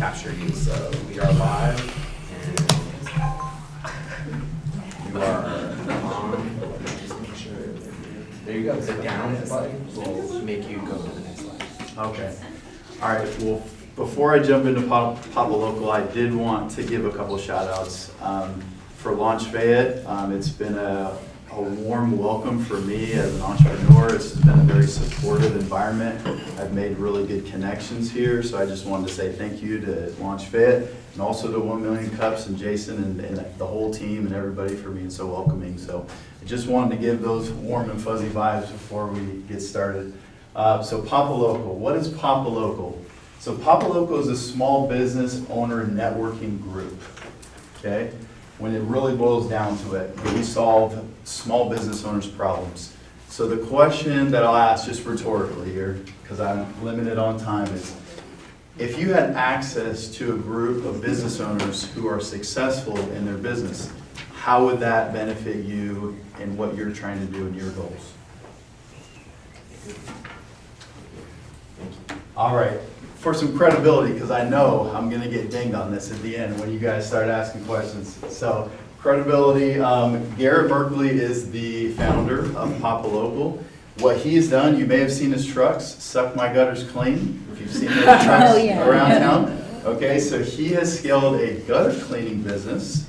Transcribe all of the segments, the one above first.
capture you. So we are live, and you are on. Just make sure. There you go. The down button will make you go to the next slide. Okay. All right. Well, before I jump into Papalocal, I did want to give a couple shout outs. For Launch Fayette, it's been a warm welcome for me as an entrepreneur. It's been a very supportive environment. I've made really good connections here, so I just wanted to say thank you to Launch Fayette and also to 1 Million Cups and Jason and the whole team and everybody for being so welcoming. So I just wanted to give those warm and fuzzy vibes before we get started. So Papalocal, what is Papalocal? So Papalocal is a small business owner networking group, okay? When it really boils down to it, we solve small business owners' problems. So the question that I'll ask just rhetorically here, because I'm limited on time, is if you had access to a group of business owners who are successful in their business, how would that benefit you in what you're trying to do in your goals? All right. For some credibility, because I know I'm going to get dinged on this at the end when you guys start asking questions. So credibility, Garrett Merkley is the founder of Papalocal. What he's done, you may have seen his trucks, Suck My Gutters Clean, if you've seen those trucks around town. Okay, so he has scaled a gutter cleaning business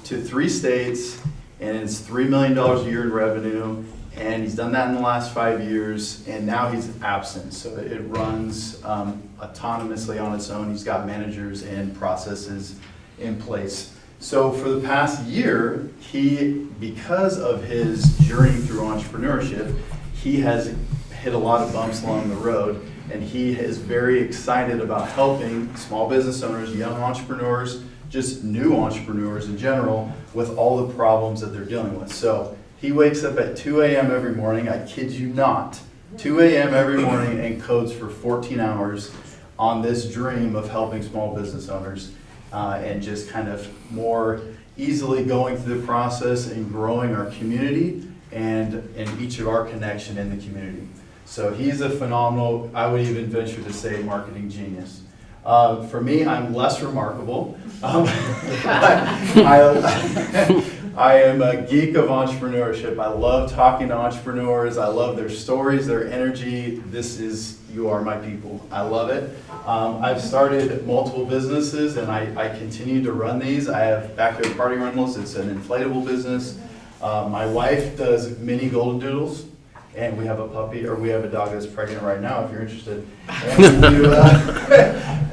to 3 states, and it's $3 million a year in revenue. And he's done that in the last 5 years, and now he's absent. So it runs autonomously on its own. He's got managers and processes in place. So for the past year, because of his journey through entrepreneurship, he has hit a lot of bumps along the road, and he is very excited about helping small business owners, young entrepreneurs, just new entrepreneurs in general, with all the problems that they're dealing with. So he wakes up at 2 a.m. every morning, I kid you not, 2 a.m. every morning and codes for 14 hours on this dream of helping small business owners and just kind of more easily going through the process and growing our community and each of our connection in the community. So he's a phenomenal, I would even venture to say, marketing genius. For me, I'm less remarkable. I am a geek of entrepreneurship. I love talking to entrepreneurs. I love their stories, their energy. You are my people. I love it. I've started multiple businesses, and I continue to run these. I have Backyard Party Rentals. It's an inflatable business. My wife does mini golden doodles, and we have a puppy, or we have a dog that's pregnant right now, if you're interested.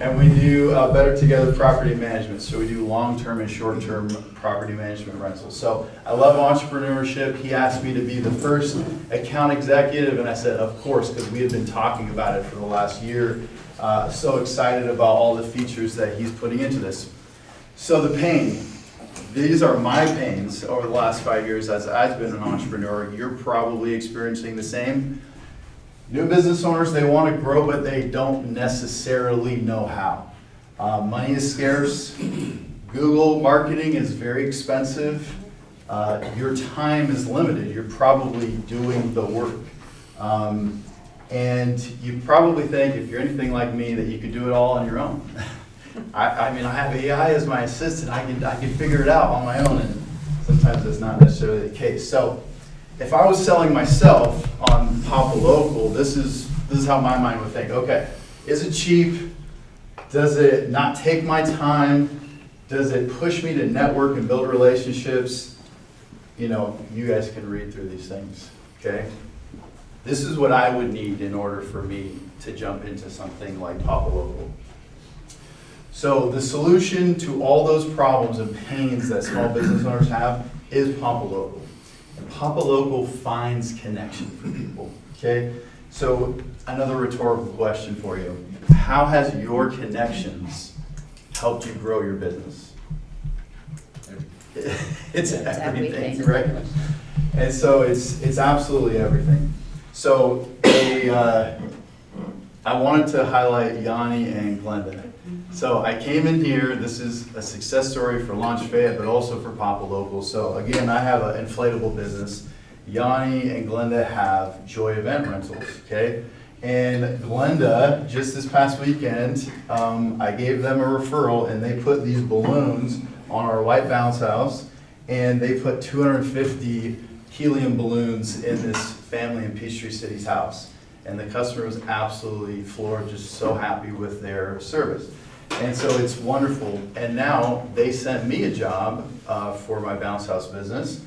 And we do Better Together Property Management. So we do long-term and short-term property management rentals. So I love entrepreneurship. He asked me to be the first account executive, and I said, of course, because we had been talking about it for the last year. So excited about all the features that he's putting into this. So the pain. These are my pains over the last 5 years as I've been an entrepreneur. You're probably experiencing the same. New business owners, they want to grow, but they don't necessarily know how. Money is scarce. Google marketing is very expensive. Your time is limited. You're probably doing the work. And you probably think, if you're anything like me, that you could do it all on your own. I mean, I have AI as my assistant. I can figure it out on my own, and sometimes that's not necessarily the case. So if I was selling myself on Papalocal, this is how my mind would think. Okay, is it cheap? Does it not take my time? Does it push me to network and build relationships? You know, you guys can read through these things, okay? This is what I would need in order for me to jump into something like Papalocal. So the solution to all those problems and pains that small business owners have is Papalocal. And Papalocal finds connection for people, okay? So another rhetorical question for you. How has your connections helped you grow your business? It's everything, right? And so it's absolutely everything. So I wanted to highlight Yanni and Glenda. So I came in here, this is a success story for Launch Fayette, but also for Papalocal. So again, I have an inflatable business. Yanni and Glenda have Joy Event Rentals, okay? And Glenda, just this past weekend, I gave them a referral and they put these balloons on our white bounce house, and they put 250 helium balloons in this family in Peachtree City's house. And the customer was absolutely floored, just so happy with their service. And so it's wonderful. And now they sent me a job for my bounce house business,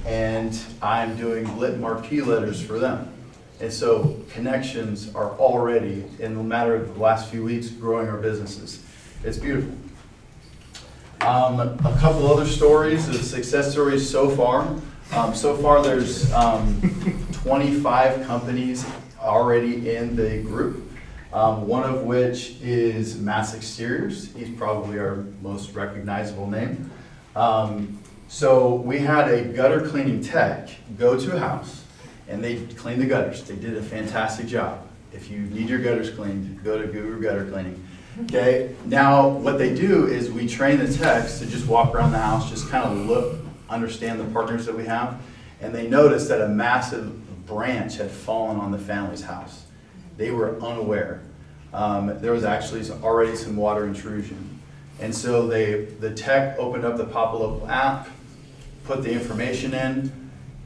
and I'm doing lit marquee letters for them. And so connections are already, in the matter of the last few weeks, growing our businesses. It's beautiful. A couple other stories of success stories so far. So far there's 25 companies already in the group. One of which is Mass Exteriors. He's probably our most recognizable name. So we had a gutter cleaning tech go to a house, and they cleaned the gutters. They did a fantastic job. If you need your gutters cleaned, go to Guru Gutter Cleaning. Okay. Now what they do is we train the techs to just walk around the house, just kind of look, understand the partners that we have, and they noticed that a massive branch had fallen on the family's house. They were unaware. There was actually already some water intrusion. And so the tech opened up the Papalocal app, put the information in.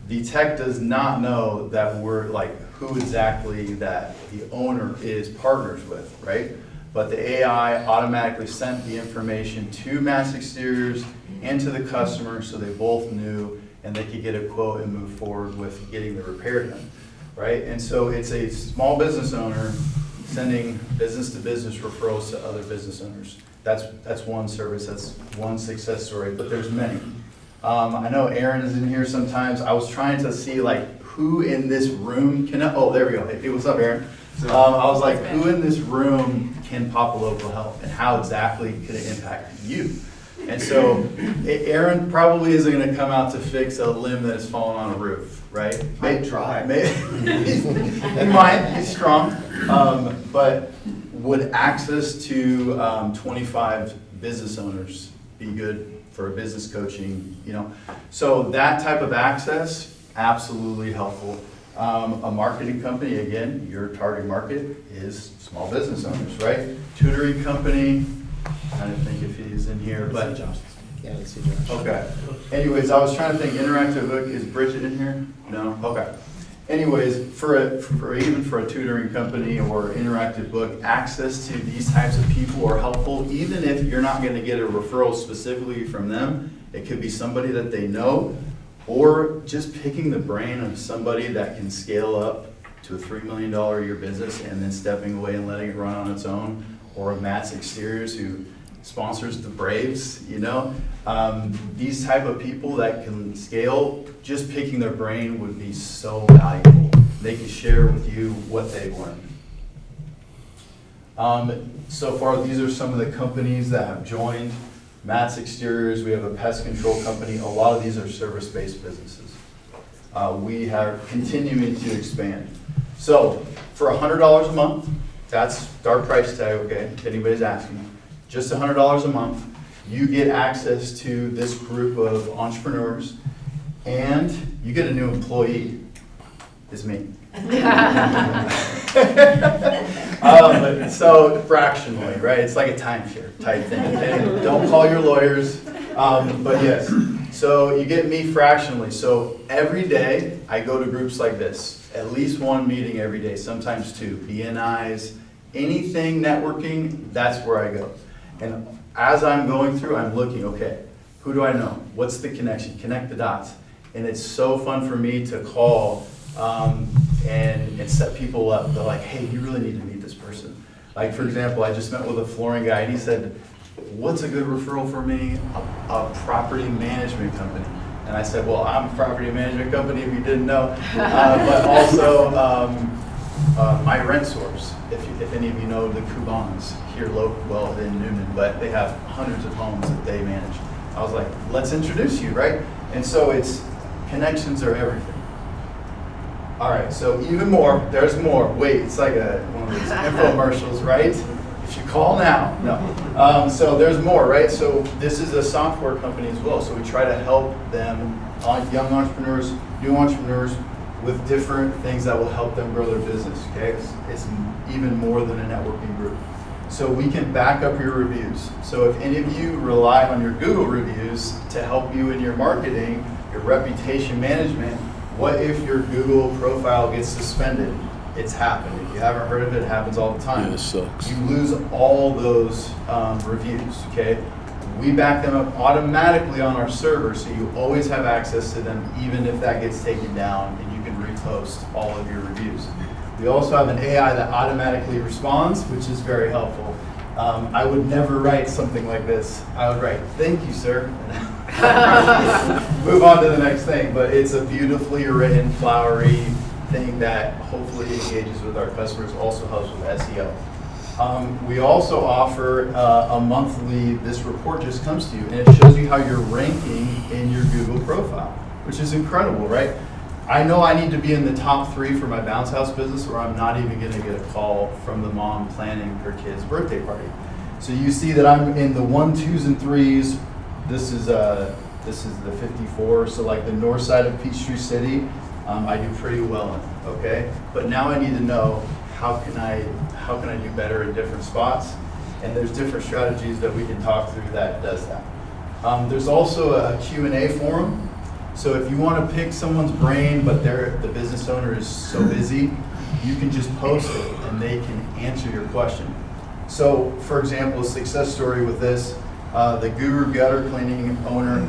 The tech does not know that we're like who exactly that the owner is partners with, right? But the AI automatically sent the information to Mass Exteriors and to the customer, so they both knew and they could get a quote and move forward with getting the repair done, right? And so it's a small business owner sending business-to-business referrals to other business owners. That's one service, that's one success story, but there's many. I know Aaron is in here sometimes. I was trying to see like who in this room can, oh, there we go. Hey, what's up, Aaron? I was like, who in this room can Papalocal help, and how exactly could it impact you? And so Aaron probably isn't going to come out to fix a limb that has fallen on a roof, right? Might try. He might, he's strong. But would access to 25 business owners be good for a business coaching, you know? So that type of access, absolutely helpful. A marketing company, again, your target market is small business owners, right? Tutoring company, I don't think if he's in here, but. Yeah, let's see Josh. Okay. Anyways, I was trying to think, interactive book, is Bridget in here? No? Okay. Anyways, even for a tutoring company or interactive book, access to these types of people are helpful, even if you're not going to get a referral specifically from them. It could be somebody that they know, or just picking the brain of somebody that can scale up to a $3 million a year business and then stepping away and letting it run on its own, or a Matt's Exteriors who sponsors the Braves, you know. These type of people that can scale, just picking their brain would be so valuable. They can share with you what they've learned. So far, these are some of the companies that have joined. Matt's Exteriors, we have a pest control company. A lot of these are service-based businesses. We are continuing to expand. So for $100 a month, that's our price tag, okay, if anybody's asking. Just $100 a month, you get access to this group of entrepreneurs, and you get a new employee. It's me. So fractionally, right? It's like a timeshare type thing. Okay? Don't call your lawyers, but yes. So you get me fractionally. So every day I go to groups like this, at least one meeting every day, sometimes two, BNIs, anything networking, that's where I go. And as I'm going through, I'm looking, okay, who do I know? What's the connection? Connect the dots. And it's so fun for me to call and set people up. They're like, hey, you really need to meet this person. Like, for example, I just met with a flooring guy, and he said, what's a good referral for me? A property management company. And I said, well, I'm a property management company, if you didn't know. But also my rent source, if any of you know the Cubans here local, well, in Newnan, but they have hundreds of homes that they manage. I was like, let's introduce you, right? And so it's, connections are everything. All right, so even more, there's more. Wait, it's like one of those infomercials, right? If you call now, no. So there's more, right? So this is a software company as well. So we try to help them, young entrepreneurs, new entrepreneurs, with different things that will help them grow their business, okay? It's even more than a networking group. So we can back up your reviews. So if any of you rely on your Google reviews to help you in your marketing, your reputation management, what if your Google profile gets suspended? It's happened. If you haven't heard of it, it happens all the time. Yeah, it sucks. You lose all those reviews, okay? We back them up automatically on our server, so you always have access to them, even if that gets taken down, and you can repost all of your reviews. We also have an AI that automatically responds, which is very helpful. I would never write something like this. I would write, "Thank you, sir." Move on to the next thing, but it's a beautifully written, flowery thing that hopefully engages with our customers, also helps with SEO. We also offer a monthly, this report just comes to you, and it shows you how you're ranking in your Google profile, which is incredible, right? I know I need to be in the top 3 for my bounce house business, or I'm not even gonna get a call from the mom planning her kid's birthday party. So you see that I'm in the 1, 2s, and 3s. This is the 54, so like the north side of Peachtree City, I do pretty well in, okay? But now I need to know how can I do better in different spots? And there's different strategies that we can talk through that does that. There's also a Q&A forum. So if you want to pick someone's brain, but the business owner is so busy, you can just post it and they can answer your question. So for example, a success story with this, the Guru gutter cleaning owner,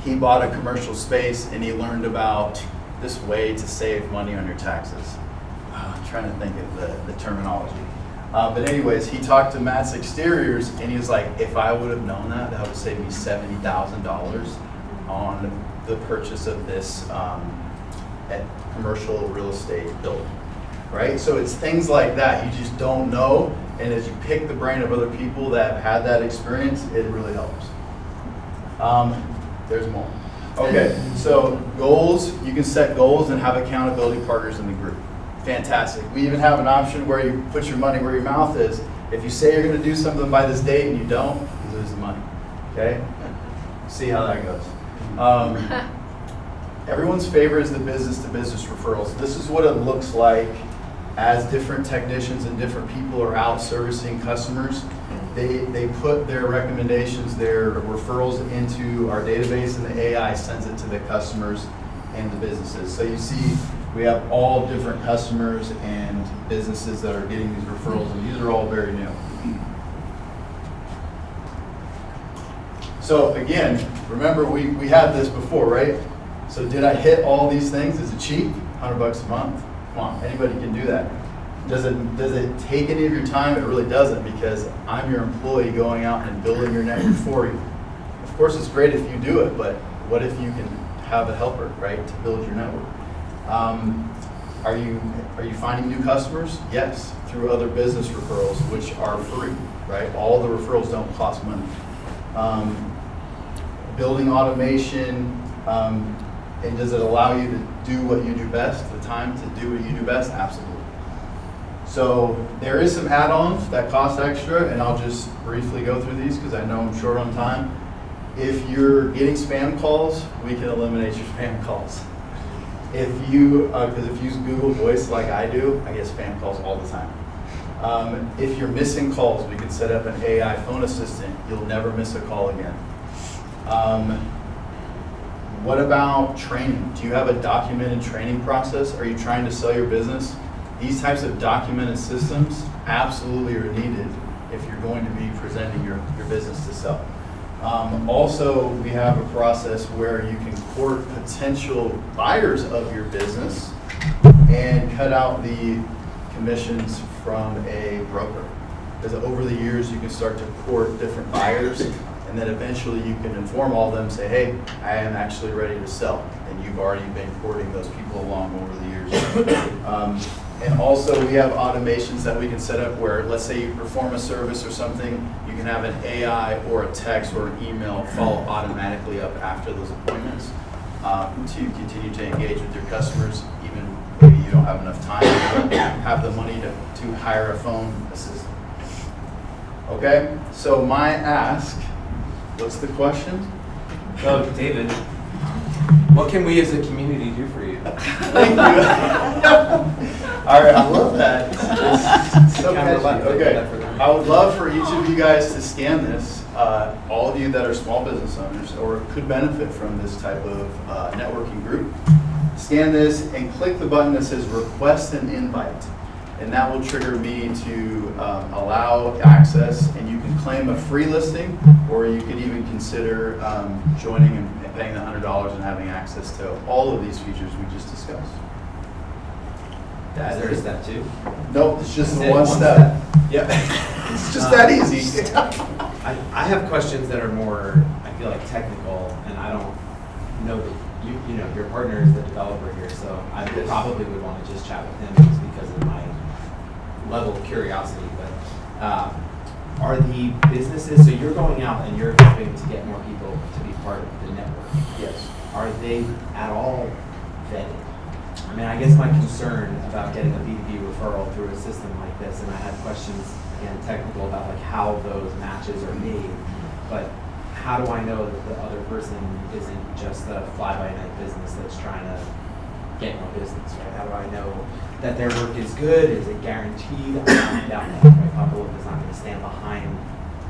he bought a commercial space and he learned about this way to save money on your taxes. I'm trying to think of the terminology. But anyways, he talked to Matt's Exteriors and he was like, if I would have known that, that would save me $70,000 on the purchase of this commercial real estate building, right? So it's things like that you just don't know, and as you pick the brain of other people that have had that experience, it really helps. There's more. Okay, so goals, you can set goals and have accountability partners in the group. Fantastic. We even have an option where you put your money where your mouth is. If you say you're going to do something by this date and you don't, you lose the money. Okay? See how that goes. Everyone's favorite is the business-to-business referrals. This is what it looks like as different technicians and different people are out servicing customers. They put their recommendations, their referrals into our database, and the AI sends it to the customers and the businesses. So you see we have all different customers and businesses that are getting these referrals, and these are all very new. So again, remember we had this before, right? So did I hit all these things? Is it cheap? $100 a month? Come on, anybody can do that. Does it take any of your time? It really doesn't, because I'm your employee going out and building your network for you. Of course, it's great if you do it, but what if you can have a helper, right, to build your network? Are you finding new customers? Yes, through other business referrals, which are free, right? All the referrals don't cost money. Building automation, and does it allow you to do what you do best, the time to do what you do best? Absolutely. So there is some add-ons that cost extra, and I'll just briefly go through these because I know I'm short on time. If you're getting spam calls, we can eliminate your spam calls. If you use Google Voice like I do, I get spam calls all the time. If you're missing calls, we can set up an AI phone assistant. You'll never miss a call again. What about training? Do you have a documented training process? Are you trying to sell your business? These types of documented systems absolutely are needed if you're going to be presenting your business to sell. Also, we have a process where you can court potential buyers of your business and cut out the commissions from a broker. Because over the years, you can start to court different buyers, and then eventually you can inform all of them, say, hey, I am actually ready to sell. And you've already been courting those people along over the years. And also we have automations that we can set up where, let's say you perform a service or something, you can have an AI or a text or an email follow automatically up after those appointments to continue to engage with your customers, even maybe you don't have enough time to have the money to hire a phone assistant. Okay, so my ask, what's the question? So David, What can we as a community do for you? Thank you. All right, I love that. It's so Camera catchy. left, I did Okay, that for them. I would love for each of you guys to scan this. All of you that are small business owners or could benefit from this type of networking group, scan this and click the button that says Request an Invite. And that will trigger me to allow access, and you can claim a free listing, or you could even consider joining and paying the $100 and having access to all of these features we just discussed. Is there a step two? Nope, it's just That's it, one one step. Yep, it's just that easy. I have questions that are more, I feel like, technical, and I don't know that you know, your partner is the developer here, so I probably would want to just chat with him just because of my level of curiosity. But are the businesses, so you're going out and you're hoping to get more people to be part of the network. Yes. Are they at all vetted? I mean, I guess my concern about getting a B2B referral through a system like this, and I had questions, again, technical about like how those matches are made, but how do I know that the other person isn't just a fly-by-night business that's trying to get more business, right? How do I know that their work is good? Is it guaranteed? I'm not down that, right? Papalocal is not going to stand behind.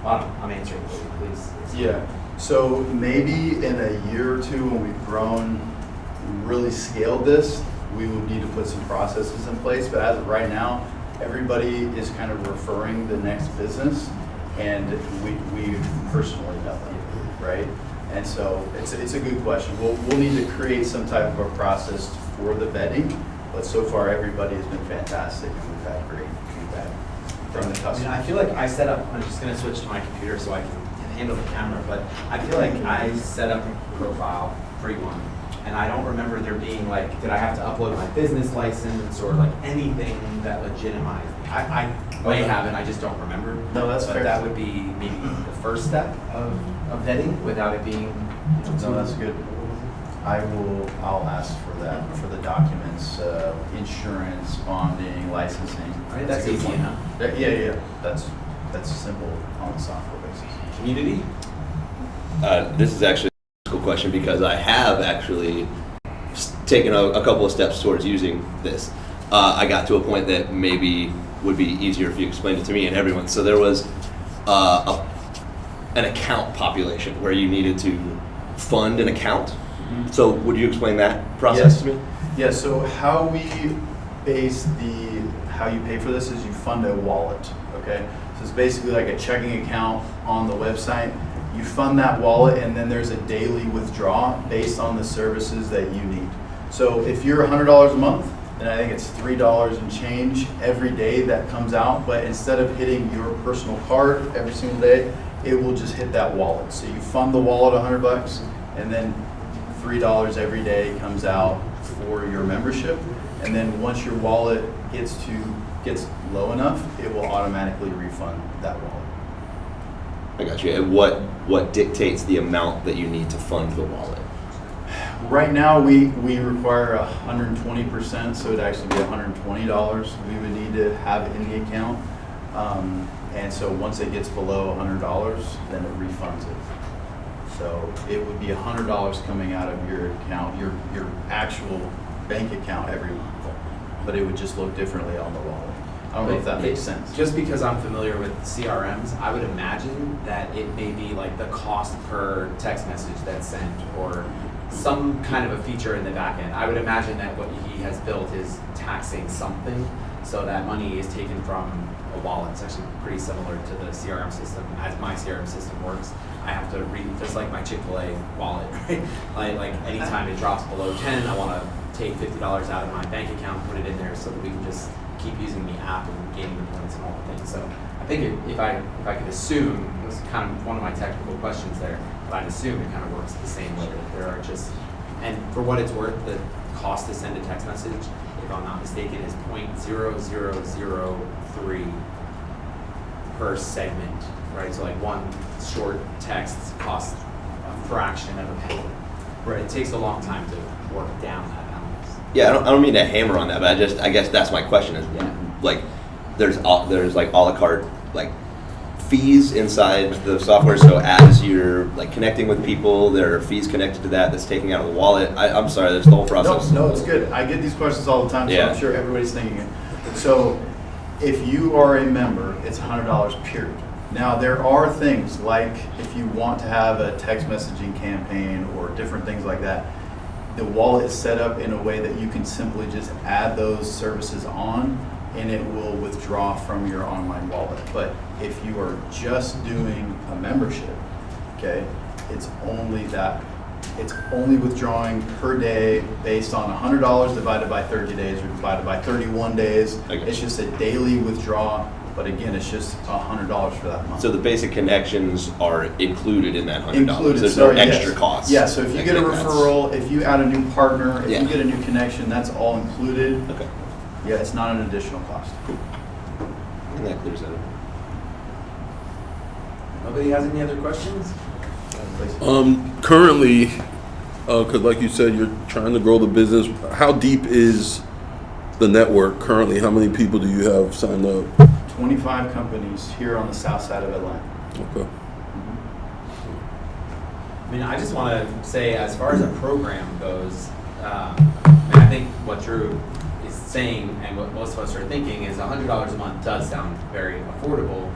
Well, I'm answering for you, please. Yeah, so maybe in a year or two when we've grown, really scaled this, we would need to put some processes in place, but as of right now, everybody is kind of referring the next business, and we personally know them, right? And so it's a good question. We'll need to create some type of a process for the vetting, but so far everybody has been fantastic, and we've had great feedback from the I mean, customer. I feel like I set up, I'm just going to switch to my computer so I can handle the camera, but I feel like I set up a profile, free one, and I don't remember there being like, did I have to upload my business license or like anything that legitimized me? I may have, and I just don't remember. No, that's But fair. that would be maybe the first step of vetting without it being, No, that's good. I'll ask for that, for the documents, insurance, bonding, licensing. Right, That's that's a good easy point. enough. Yeah, that's simple on the software basis. Community? This is actually a cool question because I have actually taken a couple of steps towards using this. I got to a point that maybe would be easier if you explained it to me and everyone. So there was an account population where you needed to fund an account. So would you explain that process to me? Yeah, so how we base how you pay for this is you fund a wallet, okay? So it's basically like a checking account on the website. You fund that wallet, and then there's a daily withdrawal based on the services that you need. So if you're $100 a month, then I think it's $3 and change every day that comes out, but instead of hitting your personal card every single day, it will just hit that wallet. So you fund the wallet $100, and then $3 every day comes out for your membership, and then once your wallet gets low enough, it will automatically refund that wallet. I got you. And what dictates the amount that you need to fund the wallet? Right now, we require 120%, so it'd actually be $120 we would need to have in the account. And so once it gets below $100, then it refunds it. So it would be $100 coming out of your account, your actual bank account every month, but it would just look differently on the wallet. I don't know if that makes sense. Just because I'm familiar with CRMs, I would imagine that it may be like the cost per text message that's sent or some kind of a feature in the back end. I would imagine that what he has built is taxing something so that money is taken from a wallet. It's actually pretty similar to the CRM system. As my CRM system works, I have to read, just like my Chick-fil-A wallet, right? Like anytime it drops below 10, I want to take $50 out of my bank account, put it in there so that we can just keep using the app and gaining the points and all the things. So I think if I could assume, it was kind of one of my technical questions there, but I'd assume it kind of works the same way. That there are just, and for what it's worth, the cost to send a text message, if I'm not mistaken, is 0.0003 per segment, right? So like one short text costs a fraction of a penny. Right. It takes a long time to work down that balance. Yeah, I don't mean to hammer on that, but I guess that's my question is Yeah. like there's like a la carte like fees inside the software? So as you're like connecting with people, there are fees connected to that's taking out of the wallet. I'm sorry, there's the whole process. No, it's good. I get these questions all the time, so Yeah. I'm sure everybody's thinking it. So if you are a member, it's $100 period. Now, there are things like if you want to have a text messaging campaign or different things like that, the wallet is set up in a way that you can simply just add those services on and it will withdraw from your online wallet. But if you are just doing a membership, okay, it's only withdrawing per day based on $100 divided by 30 days or divided by 31 days. Okay. It's just a daily withdrawal, but again, it's just $100 for that month. So the basic connections are included in that $100. Included, There's sorry, no yes. extra costs. Yeah, so if you get a referral, if you add a new partner, if Yeah. you get a new connection, that's all included. Okay. Yeah, it's not an additional cost. And that clears that up. Nobody has any other questions? Currently, because like you said, you're trying to grow the business. How deep is the network currently? How many people do you have signed up? 25 companies here on the south side of Atlanta. Okay. I mean, I just want to say, as far as a program goes, and I think what Drew is saying and what most of us are thinking is $100 a month does sound very affordable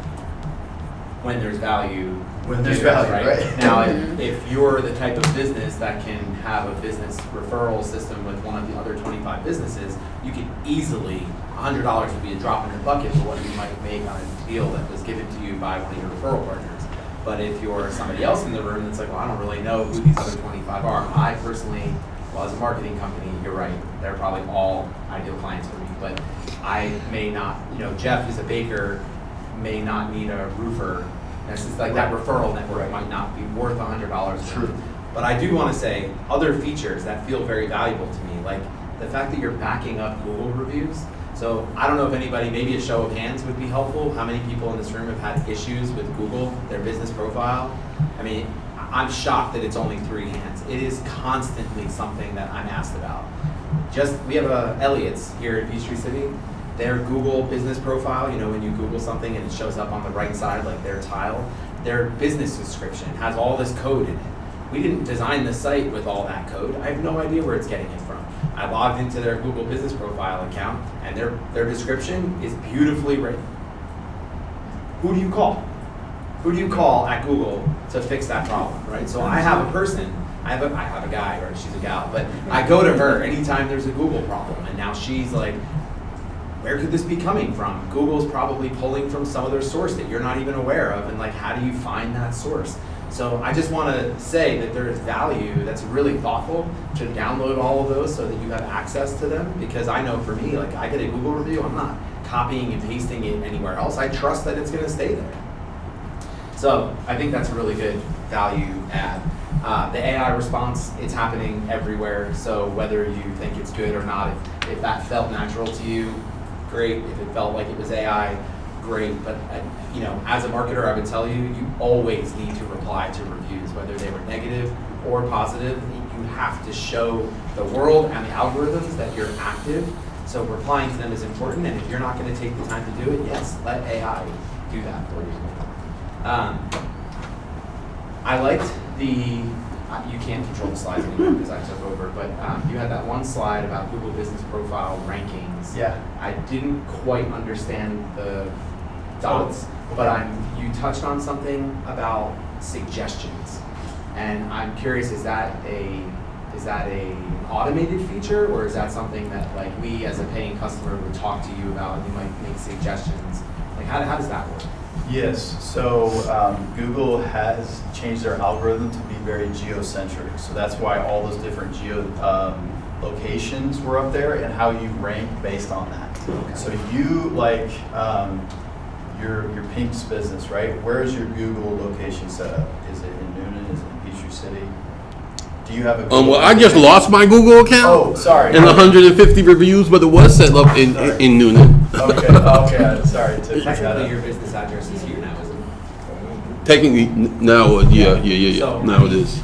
when there's value. When there's given, value, right? Now, if you're the type of business that can have a business referral system with one of the other 25 businesses, you could easily, $100 would be a drop in the bucket for what you might make on a deal that was given to you by one of your referral partners. But if you're somebody else in the room that's like, well, I don't really know who these other 25 are. I personally, well, as a marketing company, you're right, they're probably all ideal clients for me. But I may not, Jeff is a baker, may not need a roofer. It's just like that referral network might not be worth $100. True. But I do want to say other features that feel very valuable to me, like the fact that you're backing up Google reviews. So I don't know if anybody, maybe a show of hands would be helpful. How many people in this room have had issues with Google, their business profile? I mean, I'm shocked that it's only 3 hands. It is constantly something that I'm asked about. We have Elliott's here in Peachtree City. Their Google business profile, when you Google something and it shows up on the right side, like their tile, their business description has all this code in it. We didn't design the site with all that code. I have no idea where it's getting it from. I logged into their Google business profile account and their description is beautifully written. Who do you call? Who do you call at Google to fix that problem, right? So I have a person, I have a guy, or she's a gal, but I go to her anytime there's a Google problem, and now she's like, where could this be coming from? Google's probably pulling from some other source that you're not even aware of, and like, how do you find that source? So I just want to say that there is value that's really thoughtful to download all of those so that you have access to them, because I know for me, like I get a Google review, I'm not copying and pasting it anywhere else. I trust that it's going to stay there. So I think that's a really good value add. The AI response, it's happening everywhere. So whether you think it's good or not, if that felt natural to you, great. If it felt like it was AI, great. But as a marketer, I would tell you, you always need to reply to reviews, whether they were negative or positive. You have to show the world and the algorithms that you're active. So replying to them is important. And if you're not going to take the time to do it, yes, let AI do that for you. I liked you can't control the slides anymore because I took over, but you had that one slide about Google Business Profile rankings. Yeah. I didn't quite understand the dots, but you touched on something about suggestions. And I'm curious, is that a automated feature, or is that something that like we as a paying customer would talk to you about and you might make suggestions? Like how does that work? Yes, so Google has changed their algorithm to be very geocentric. So that's why all those different locations were up there and how you rank based on that. Okay. So you like your Pink's business, right? Where is your Google location set up? Is it in Noonan? Is it in Peachtree City? Do you have a Google Well, I just lost my Google account. Oh, sorry. And 150 reviews, but it was set up in Noonan. Okay, sorry to pick that Technically, up. your business address is here now, isn't it? Technically, now, yeah. So, Now it is.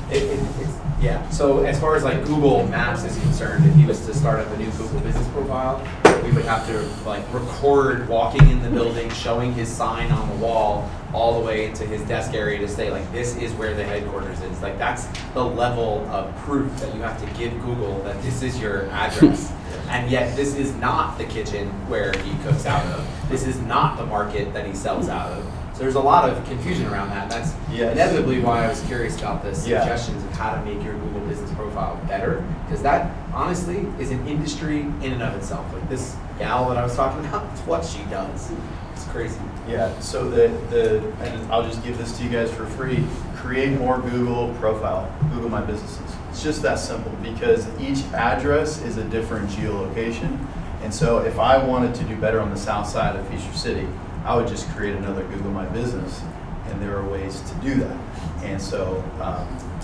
Yeah, so as far as like Google Maps is concerned, if he was to start up a new Google business profile, it we would have to like record walking in the building, showing his sign on the wall, all the way into his desk area to say like, this is where the headquarters is. Like that's the level of proof that you have to give Google that this is your address. And yet this is not the kitchen where he cooks out of. This is not the market that he sells out of. So there's a lot of confusion around that. That's inevitably why I was curious about the suggestions of how to make your Google business profile better. Because that honestly is an industry in and of itself. Like this gal that I was talking about, it's what she does. It's crazy. Yeah, so and I'll just give this to you guys for free. Create more Google profile, Google My Businesses. It's just that simple because each address is a different geolocation. And so if I wanted to do better on the south side of Peachtree City, I would just create another Google My Business. And there are ways to do that. And so,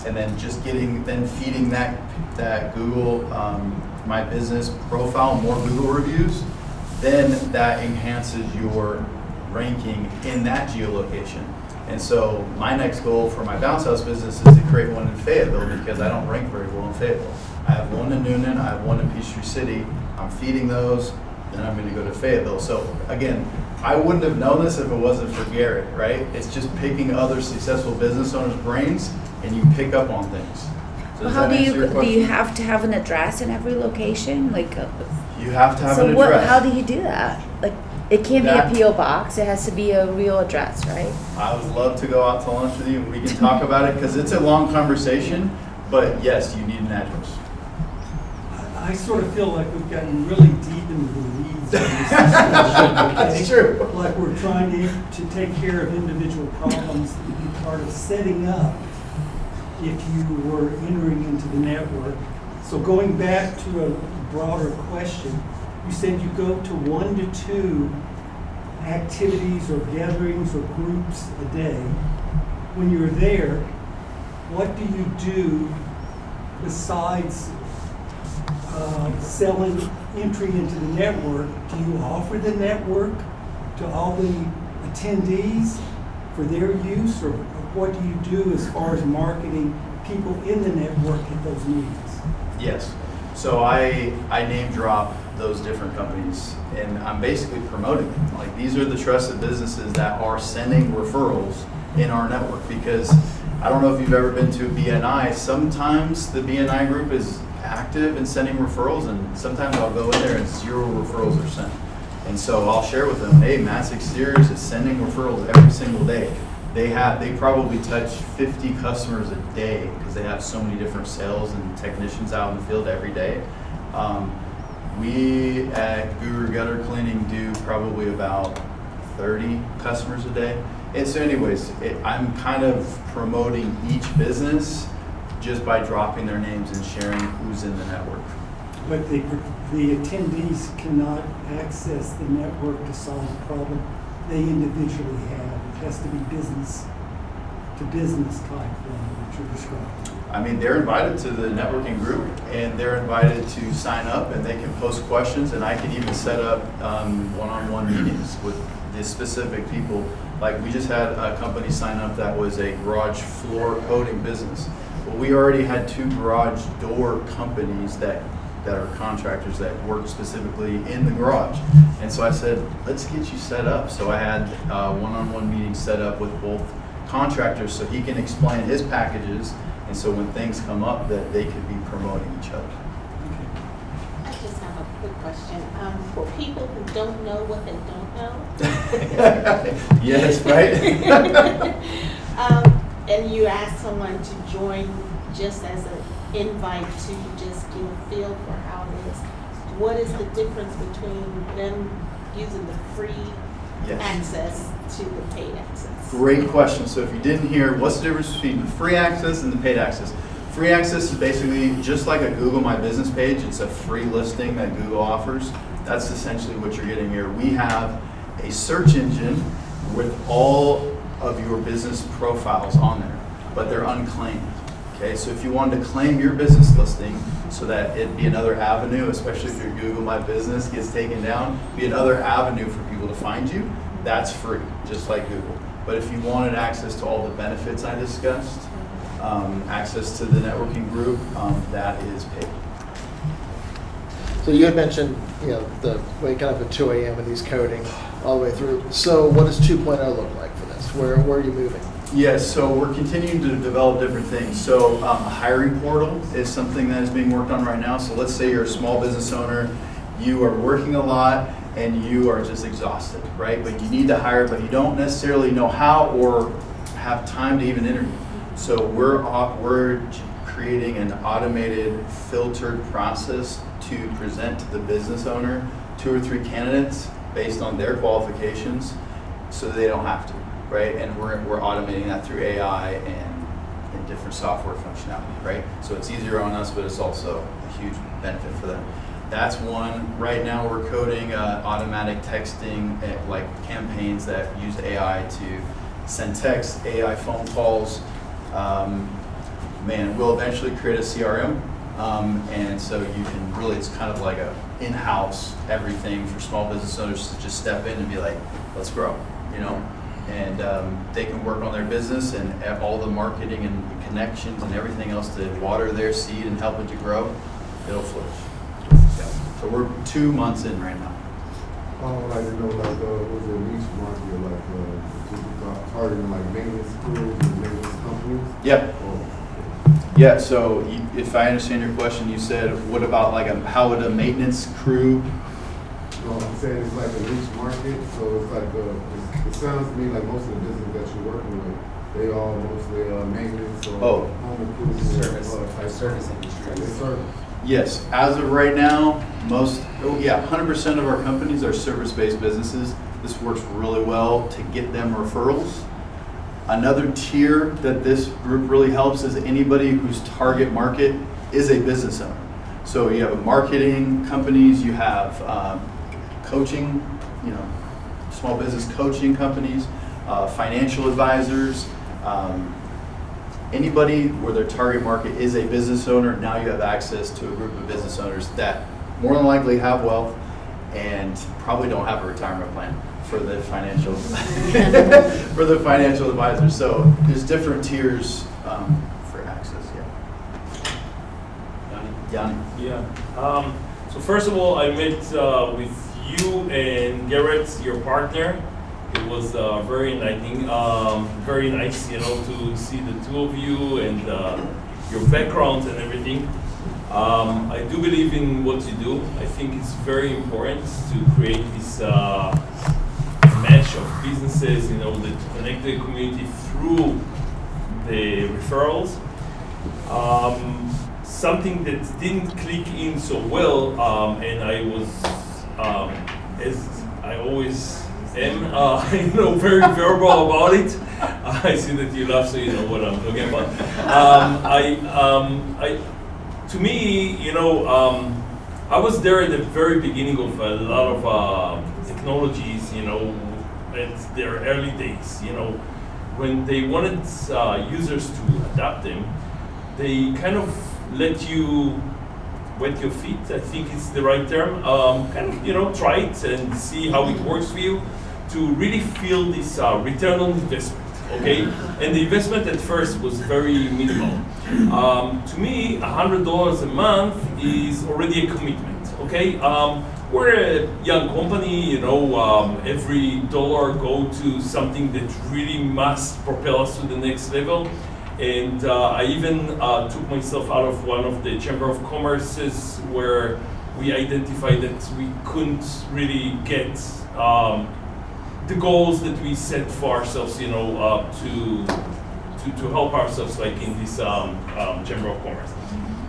and then just feeding that Google My Business profile, more Google reviews, then that enhances your ranking in that geolocation. And so my next goal for my bounce house business is to create one in Fayetteville because I don't rank very well in Fayetteville. I have one in Noonan, I have one in Peachtree City. I'm feeding those, then I'm going to go to Fayetteville. So again, I wouldn't have known this if it wasn't for Garrett, right? It's just picking other successful business owners' brains and you pick up on things. Well, how do you have to have an address in every location? Like, you have to have so an address. how do you do that? Like, it can't be a P.O. box. It has to be a real address, right? I would love to go out to lunch with you and we can talk about it because it's a long conversation. But yes, you need an address. I sort of feel like we've gotten really deep into the weeds on this discussion. That's true. Like we're trying to take care of individual problems that would be part of setting up if you were entering into the network. So going back to a broader question, you said you go to 1 to 2 activities or gatherings or groups a day. When you're there, what do you do besides selling entry into the network? Do you offer the network to all the attendees for their use, or what do you do as far as marketing people in the network at those meetings? Yes. So I name drop those different companies and I'm basically promoting them. Like these are the trusted businesses that are sending referrals in our network because I don't know if you've ever been to a BNI. Sometimes the BNI group is active in sending referrals and sometimes I'll go in there and 0 referrals are sent. And so I'll share with them, hey, Matt's Exteriors is sending referrals every single day. They probably touch 50 customers a day because they have so many different sales and technicians out in the field every day. We at Guru Gutter Cleaning do probably about 30 customers a day. And so anyways, I'm kind of promoting each business just by dropping their names and sharing who's in the network. But the attendees cannot access the network to solve the problem they individually have. It has to be business to business type that you're describing. I mean, they're invited to the networking group and they're invited to sign up and they can post questions and I can even set up one-on-one meetings with the specific people. Like we just had a company sign up that was a garage floor coating business. Well, we already had 2 garage door companies that are contractors that work specifically in the garage. And so I said, let's get you set up. So I had one-on-one meetings set up with both contractors so he can explain his packages. And so when things come up that they could be promoting each other. I just have a quick question. For people who don't know what they don't know. Yes, right? And you ask someone to join just as an invite to just get a feel for how it is. What is the difference between them using the free access to the paid access? Great question. So if you didn't hear, what's the difference between the free access and the paid access? Free access is basically just like a Google My Business page. It's a free listing that Google offers. That's essentially what you're getting here. We have a search engine with all of your business profiles on there, but they're unclaimed. Okay, so if you wanted to claim your business listing so that it'd be another avenue, especially if your Google My Business gets taken down, be another avenue for people to find you, that's free, just like Google. But if you wanted access to all the benefits I discussed, access to the networking group, that is paid. So you had mentioned, the waking up at 2 a.m. and he's coding all the way through. So what does 2.0 look like for this? Where are you moving? Yes, so we're continuing to develop different things. So a hiring portal is something that is being worked on right now. So let's say you're a small business owner, you are working a lot and you are just exhausted, right? But you need to hire, but you don't necessarily know how or have time to even interview. So we're creating an automated, filtered process to present to the business owner 2 or 3 candidates based on their qualifications, so they don't have to, right? And we're automating that through AI and different software functionality, right? So it's easier on us, but it's also a huge benefit for them. That's one. Right now we're coding automatic texting, like campaigns that use AI to send text, AI phone calls. We'll eventually create a CRM. And so you can really, it's kind of like a in-house everything for small business owners to just step in and be like, let's grow, and they can work on their business and all the marketing and connections and everything else to water their seed and help it to grow, it'll flourish. Yeah. So we're 2 months in right now. I would like to know, was it niche market, targeting maintenance crews and maintenance companies? Yeah. Yeah, so if I understand your question, you said, what about how would a maintenance crew? No, I'm saying it's like a niche market, so it's like, it sounds to me like most of the business that you're working with, they all mostly maintenance or home improvement. Service industry. Service. Yes, as of right now, 100% of our companies are service-based businesses. This works really well to get them referrals. Another tier that this group really helps is anybody whose target market is a business owner. So you have marketing companies, you have coaching, small business coaching companies, financial advisors, anybody where their target market is a business owner. Now you have access to a group of business owners that more than likely have wealth and probably don't have a retirement plan for the financial for the financial advisors. So there's different tiers for access. Yanni. Yeah. So first of all, I met with you and Garrett, your partner. It was very enlightening, very nice, to see the two of you and your backgrounds and everything. I do believe in what you do. I think it's very important to create this match of businesses, that connect the community through the referrals. Something that didn't click in so well, and I was, as I always am, very verbal about it. I see that you laugh, so you know what I'm talking about. To me, I was there at the very beginning of a lot of technologies, at their early days, when they wanted users to adapt them, they kind of let you wet your feet, I think it's the right term, try it and see how it works for you to really feel this return on investment, okay? And the investment at first was very minimal. To me, $100 a month is already a commitment, okay? We're a young company, every dollar go to something that really must propel us to the next level. And I even took myself out of one of the Chamber of Commerce's where we identified that we couldn't really get the goals that we set for ourselves, to help ourselves, like in this Chamber of Commerce.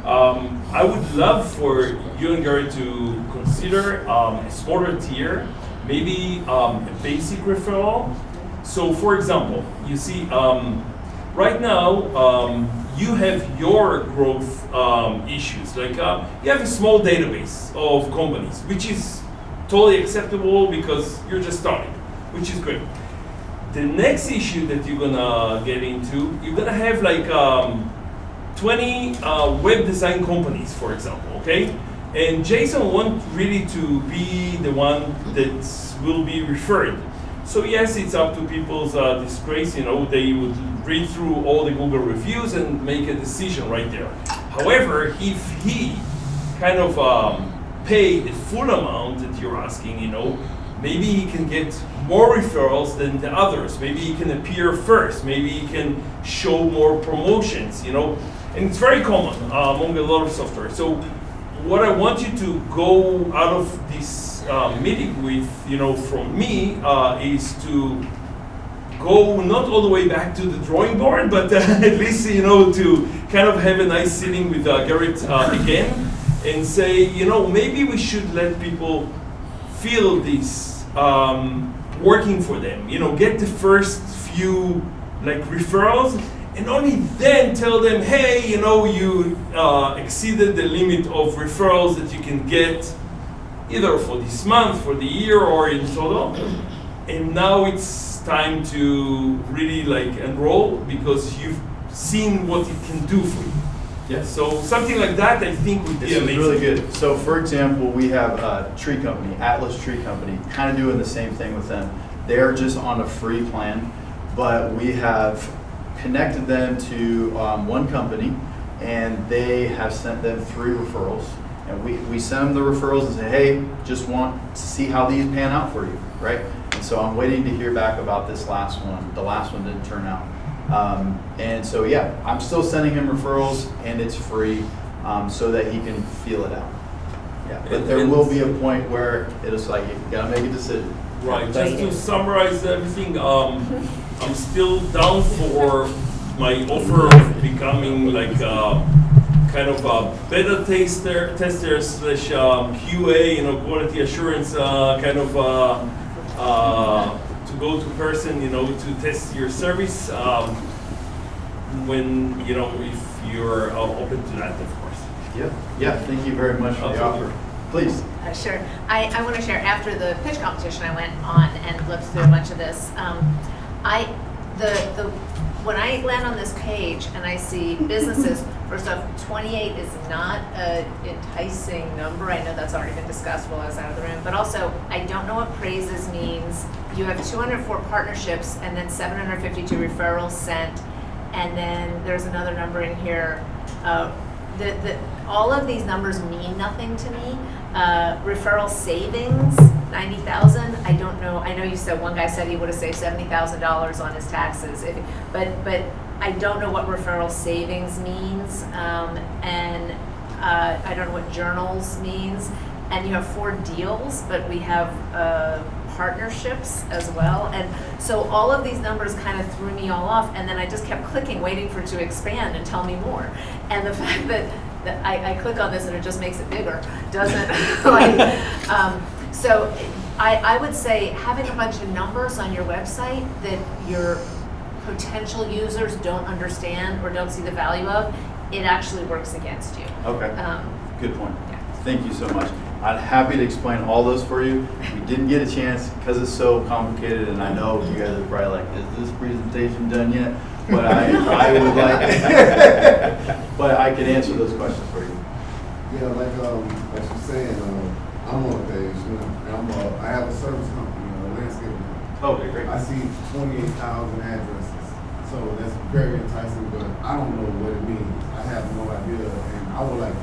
I would love for you and Gary to consider a smaller tier, maybe a basic referral. So, for example, you see, right now, you have your growth issues. Like you have a small database of companies, which is totally acceptable because you're just starting, which is great. The next issue that you're gonna get into, you're gonna have like 20 web design companies, for example, okay? And Jason wants really to be the one that will be referred. So yes, it's up to people's disgrace, they would read through all the Google reviews and make a decision right there. However, if he kind of pay the full amount that you're asking, maybe he can get more referrals than the others. Maybe he can appear first. Maybe he can show more promotions, And it's very common among a lot of software. So what I want you to go out of this meeting with, from me, is to go not all the way back to the drawing board, but at least, to kind of have a nice sitting with Garrett again and say, maybe we should let people feel this working for them. Get the first few referrals, and only then tell them, hey, you exceeded the limit of referrals that you can get either for this month, for the year, or in total. And now it's time to really enroll because you've seen what it can do for you. Yeah. So something like that, I think, would be This is amazing. really good. So for example, we have a tree company, Atlas Tree Company, kind of doing the same thing with them. They're just on a free plan, but we have connected them to one company, and they have sent them 3 referrals. And we send them the referrals and say, hey, just want to see how these pan out for you, right? And so I'm waiting to hear back about this last one. The last one didn't turn out. And so, yeah, I'm still sending him referrals, and it's free so that he can feel it out. Yeah, but there will be a point where it's like, you gotta make a decision. Right, just to summarize everything, I'm still down for my offer of becoming kind of a beta tester slash QA, quality assurance kind of to go to person, to test your service when, if you're open to that, of course. Yeah, thank you very much for the offer. Please. Sure. I want to share, after the pitch competition, I went on and looked through a bunch of this. When I land on this page and I see businesses, first off, 28 is not an enticing number. I know that's already been discussed while I was out of the room, but also I don't know what praises means. You have 204 partnerships and then 752 referrals sent, and then there's another number in here. All of these numbers mean nothing to me. Referral savings, 90,000. I don't know. I know you said one guy said he would have saved $70,000 on his taxes, but I don't know what referral savings means, and I don't know what journals means. And you have 4 deals, but we have partnerships as well. And so all of these numbers kind of threw me all off, and then I just kept clicking, waiting for it to expand and tell me more. And the fact that I click on this and it just makes it bigger doesn't so I would say having a bunch of numbers on your website that your potential users don't understand or don't see the value of, it actually works against you. Okay, good point. Yeah. Thank you so much. I'm happy to explain all those for you. We didn't get a chance because it's so complicated, and I know you guys are probably like, is this presentation done yet? But I would like, but I can answer those questions for you. Yeah, like you're saying, I'm on the page, and I have a service company, a landscaping company. Okay, great. I see 28,000 addresses, so that's very enticing, but I don't know what it means. I have no idea, and I would like to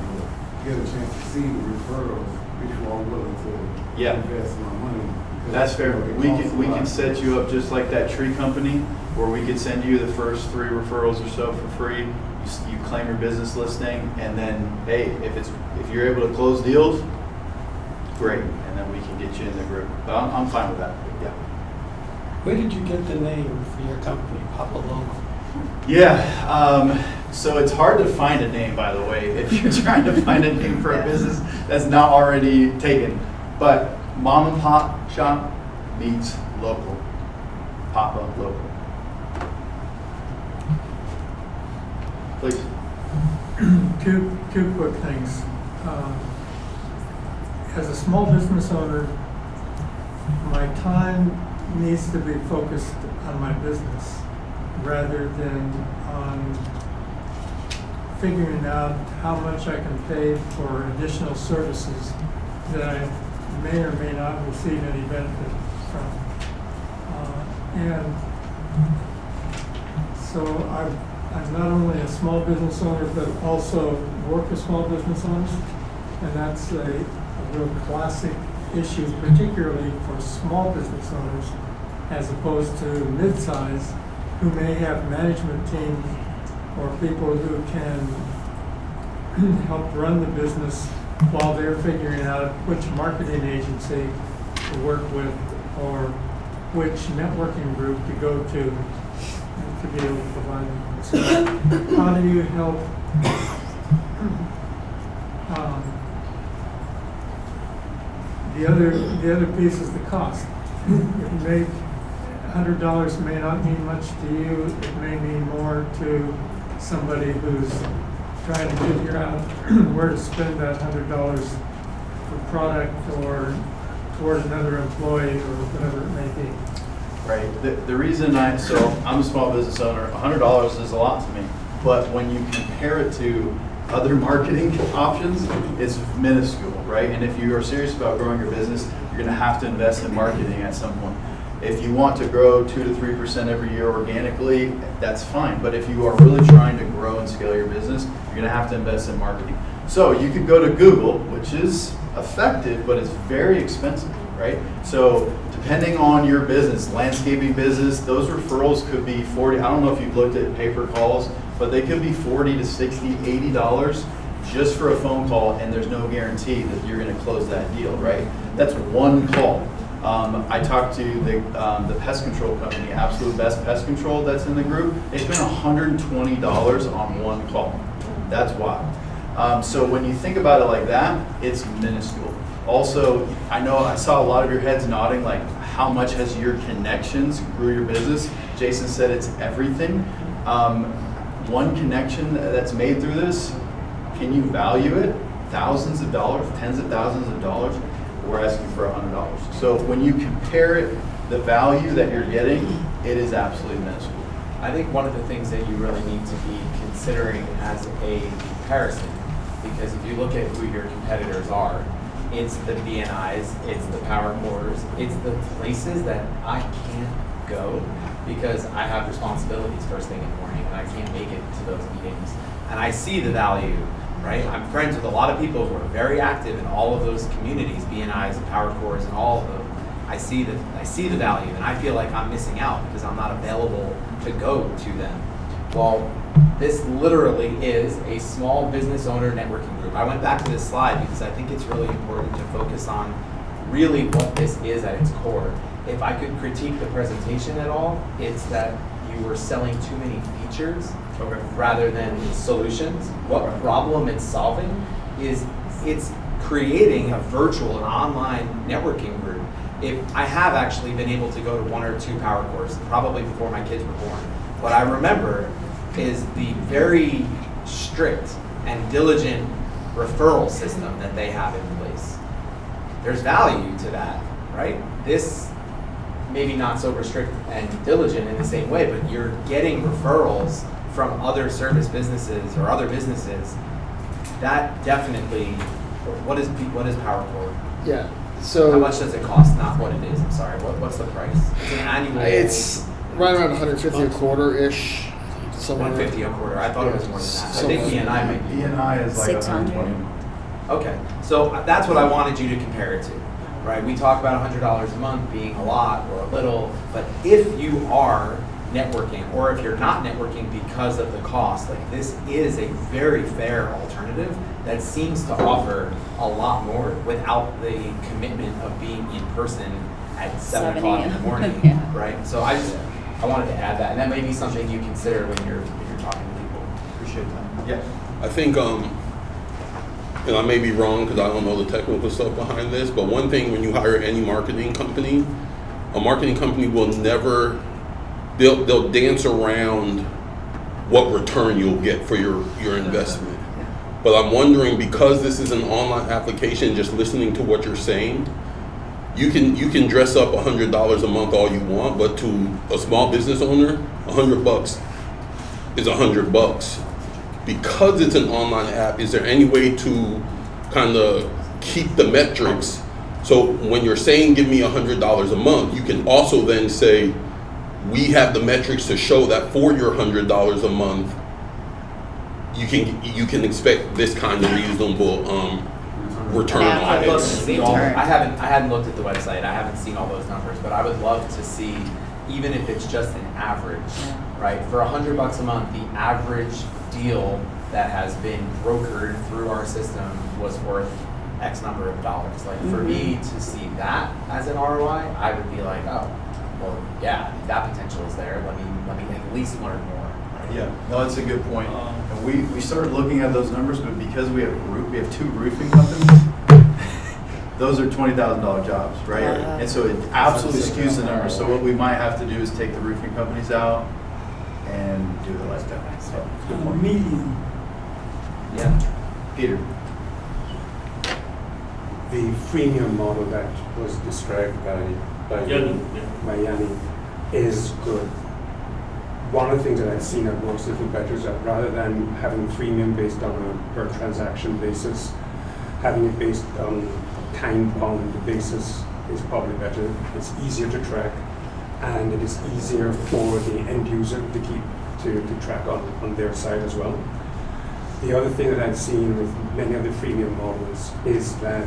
get a chance to see the referrals before I'm willing to invest my money. That's fair. We can set you up just like that tree company, where we could send you the first 3 referrals or so for free. You claim your business listing, and then hey, if you're able to close deals, great, and then we can get you in the group. But I'm fine with that. Yeah. Where did you get the name for your company, Papalocal? Yeah. So it's hard to find a name, by the way, if you're trying to find a name for a business that's not already taken. But mom and pop shop meets local. Papa local. Please. Two quick things. As a small business owner, my time needs to be focused on my business rather than on figuring out how much I can pay for additional services that I may or may not receive any benefit from. And so I'm not only a small business owner, but also work with small business owners, and that's a a real classic issue, particularly for small business owners, as opposed to mid-size, who may have management teams or people who can help run the business while they're figuring out which marketing agency to work with or which networking group to go to be able to provide them. So how do you help the other piece is the cost. If you make $100 may not mean much to you, it may mean more to somebody who's trying to figure out where to spend that $100 for product or toward another employee or whatever it may be. Right. The reason so I'm a small business owner, $100 is a lot to me. But when you compare it to other marketing options, it's minuscule, right? And if you are serious about growing your business, you're going to have to invest in marketing at some point. If you want to grow 2 to 3% every year organically, that's fine. But if you are really trying to grow and scale your business, you're going to have to invest in marketing. So you could go to Google, which is effective, but it's very expensive, right? So depending on your business, landscaping business, those referrals could be 40. I don't know if you've looked at paper calls, but they could be 40 to 60, $80 just for a phone call, and there's no guarantee that you're going to close that deal, right? That's one call. I talked to the pest control company, Absolute Best Pest Control, that's in the group. They spent $120 on one call. That's wild. So when you think about it like that, it's minuscule. Also, I saw a lot of your heads nodding, like how much has your connections grew your business? Jason said it's everything. One connection that's made through this, can you value it? Thousands of dollars, tens of thousands of dollars. We're asking for $100. So when you compare it, the value that you're getting, it is absolutely minuscule. I think one of the things that you really need to be considering as a comparison, because if you look at who your competitors are, it's the BNIs, it's the Power Cores, it's the places that I can't go because I have responsibilities first thing in the morning and I can't make it to those meetings. And I see the value, right? I'm friends with a lot of people who are very active in all of those communities, BNIs and Power Cores and all of them. I see the value and I feel like I'm missing out because I'm not available to go to them. Well, this literally is a small business owner networking group. I went back to this slide because I think it's really important to focus on really what this is at its core. If I could critique the presentation at all, it's that you were selling too many features rather than solutions. What problem it's solving is it's creating a virtual and online networking group. If I have actually been able to go to 1 or 2 Power Cores, probably before my kids were born. What I remember is the very strict and diligent referral system that they have in place. There's value to that, right? This maybe not so strict and diligent in the same way, but you're getting referrals from other service businesses or other businesses. That definitely, what is Power Core? Yeah. So how much does it cost? Not what it is. I'm sorry. What's the price? It's an annual. It's right around 150 a quarter ish. 150 a quarter. I thought it was more than that. I think BNI might be. BNI is like 600. 120. Okay, so that's what I wanted you to compare it to, right? We talk about $100 a month being a lot or a little, but if you are networking or if you're not networking because of the cost, like this is a very fair alternative that seems to offer a lot more without the commitment of being in person at 7 o'clock in the morning, Yeah. right? So I wanted to add that, and that may be something you consider when you're talking to people. Appreciate that. Yeah. I think, and I may be wrong because I don't know the technical stuff behind this, but one thing when you hire any marketing company, a marketing company will never, they'll dance around what return you'll get for your investment. But I'm wondering, because this is an online application, just listening to what you're saying, you can dress up $100 a month all you want, but to a small business owner, $100 is $100. Because it's an online app, is there any way to kind of keep the metrics? So when you're saying give me $100 a month, you can also then say, we have the metrics to show that for your $100 a month, you can expect this kind of reasonable return An on average. Look, it. see I hadn't looked at the website, I haven't seen all those numbers, but I would love to see, even if it's just an average, right? For $100 a month, the average deal that has been brokered through our system was worth X number of dollars. Like for me to see that as an ROI, I would be like, oh, well, yeah, that potential is there. Let me at least learn more. Yeah, no, that's a good point. And we started looking at those numbers, but because we have two roofing companies, those are $20,000 jobs, right? And so it absolutely skews the numbers. So what we might have to do is take the roofing companies out and do the lifetime. So it's a good point. Median. Yeah. Peter. The freemium model that was described by Yanni is good. One of the things that I've seen that works a little better is that rather than having freemium based on a per transaction basis, having it based on time bound basis is probably better. It's easier to track, and it is easier for the end user to keep to track on their side as well. The other thing that I've seen with many of the freemium models is that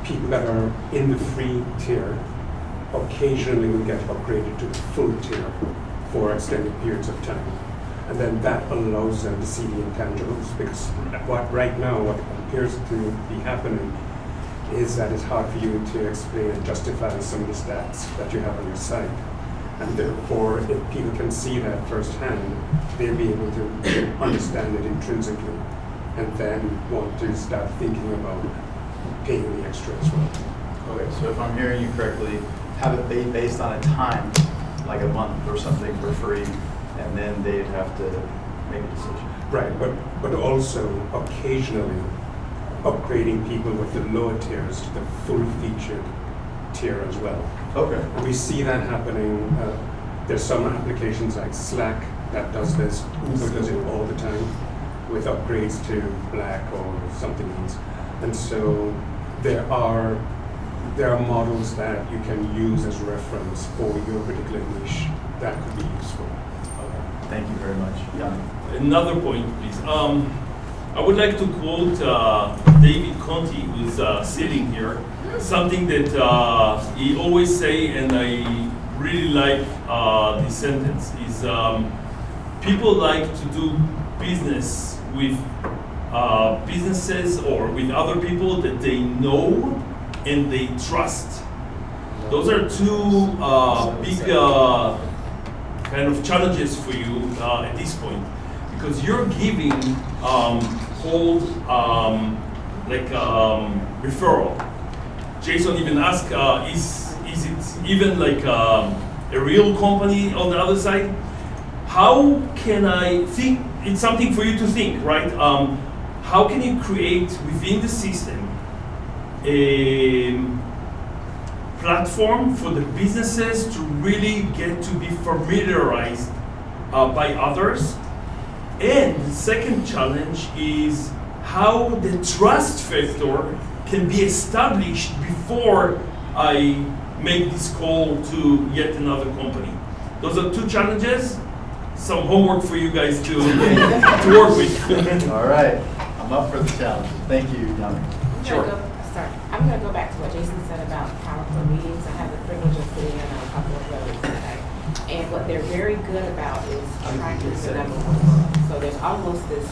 people that are in the free tier occasionally will get upgraded to the full tier for extended periods of time. And then that allows them to see the intangibles, because right now what appears to be happening is that it's hard for you to explain and justify some of the stats that you have on your site. And therefore, if people can see that firsthand, they'll be able to understand it intrinsically and then want to start thinking about paying the extra as well. Okay, so if I'm hearing you correctly, have it be based on a time, like a month or something for free, and then they'd have to make a decision. Right, but also occasionally upgrading people with the lower tiers to the full featured tier as well. Okay. And we see that happening. There's some applications like Slack that does this. Uber does it all the time with upgrades to Black or something else. And so there are models that you can use as reference for your particular niche that could be useful. Okay. Thank you very much. Yanni. Another point, please. I would like to quote David Conti, who's sitting here, something that he always say, and I really like this sentence, is people like to do business with businesses or with other people that they know and they trust. Those are two big kind of challenges for you at this point, because you're giving referral. Jason even asked, is it even like a real company on the other side? How can I think? It's something for you to think, right? How can you create within the system a platform for the businesses to really get to be familiarized by others? And the second challenge is how the trust factor can be established before I make this call to yet another company. Those are two challenges. Some homework for you guys to work with. All right, I'm up for the challenge. Thank you, Yanni. Sure. I'm going to go back to what Jason said about powerful meetings. I have the privilege of sitting in on a couple of those today. And what they're very good about is tracking the number of referrals. So there's almost this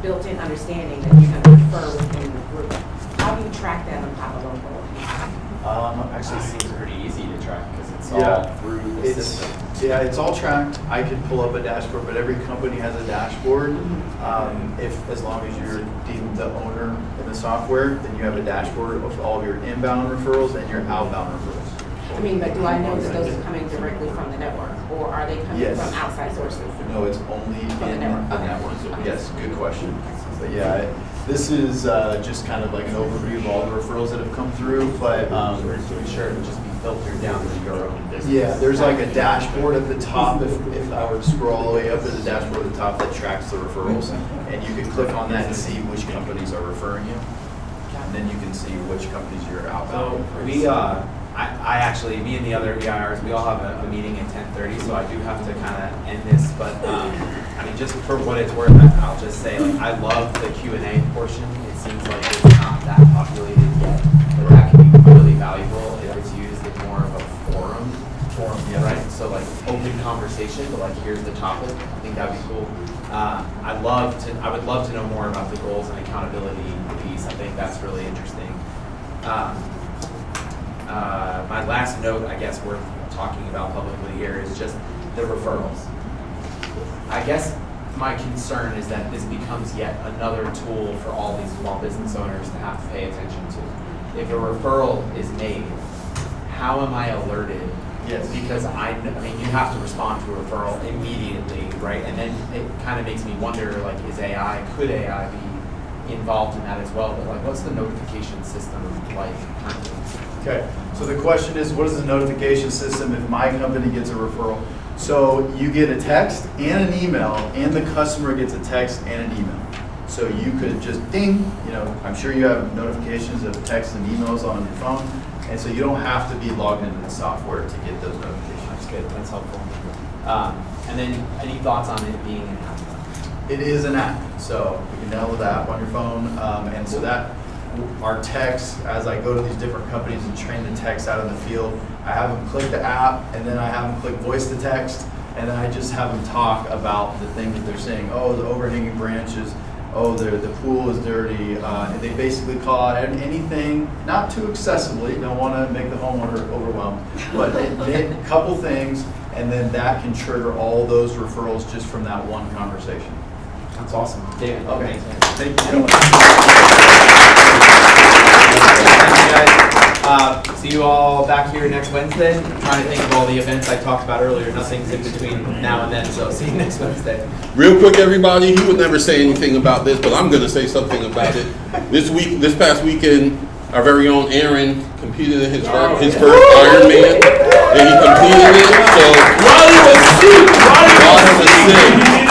built-in understanding that you're going to refer within the group. How do you track that on Papalocal? Actually seems pretty easy to track because it's all through the system. Yeah, it's all tracked. I could pull up a dashboard, but every company has a dashboard. As long as you're deemed the owner in the software, then you have a dashboard of all of your inbound referrals and your outbound referrals. I mean, but do I know that those are coming directly from the network, or are they coming from outside sources? No, it's only in the network. Okay. Yes, good question. But yeah, this is just kind of like an overview of all the referrals that have come through, but Be sure to just be filtered down to your own business. yeah, there's like a dashboard at the top. If I were to scroll all the way up, there's a dashboard at the top that tracks the referrals, and you can click on that and see which companies are referring you, and then you can see which companies you're outbound. So I actually, me and the other EIRs, we all have a meeting at 10:30, so I do have to kind of end this, but I mean, just for what it's worth, I'll just say, like, I love the Q&A portion. It seems like it's not that populated yet, but that can be really valuable if it's used in more of a forum, yeah, right? So like open conversation, but like here's the topic. I think that'd be cool. I would love to know more about the goals and accountability piece. I think that's really interesting. My last note, I guess, worth talking about publicly here is just the referrals. I guess my concern is that this becomes yet another tool for all these small business owners to have to pay attention to. If a referral is made, how am I alerted? Yes. Because I mean, you have to respond to a referral immediately, right? And then it kind of makes me wonder, like, could AI be involved in that as well? But like, what's the notification system like currently? Okay, so the question is, what is the notification system if my company gets a referral? So you get a text and an email, and the customer gets a text and an email. So you could just ding, I'm sure you have notifications of texts and emails on your phone, and so you don't have to be logged into the software to get those notifications. That's good, that's helpful. And then any thoughts on it being an app? It is an app, so you can download the app on your phone, and so that our techs, as I go to these different companies and train the techs out in the field, I have them click the app, and then I have them click voice to text, and then I just have them talk about the things that they're saying. Oh, the overhanging branches. Oh, the pool is dirty. And they basically call out anything, not too excessively. Don't want to make the homeowner overwhelmed, but a couple things, and then that can trigger all those referrals just from that one conversation. That's awesome. David, Okay. thank you. Thank you so much. Thank you, guys. See you all back here next Wednesday. I'm trying to think of all the events I talked about earlier. Nothing's in between now and then, so see you next Wednesday. Real quick, everybody, he would never say anything about this, but I'm going to say something about it. This past weekend, our very own Aaron competed in his first Ironman, and he completed it. So Ronnie was sick. Ronnie was sick.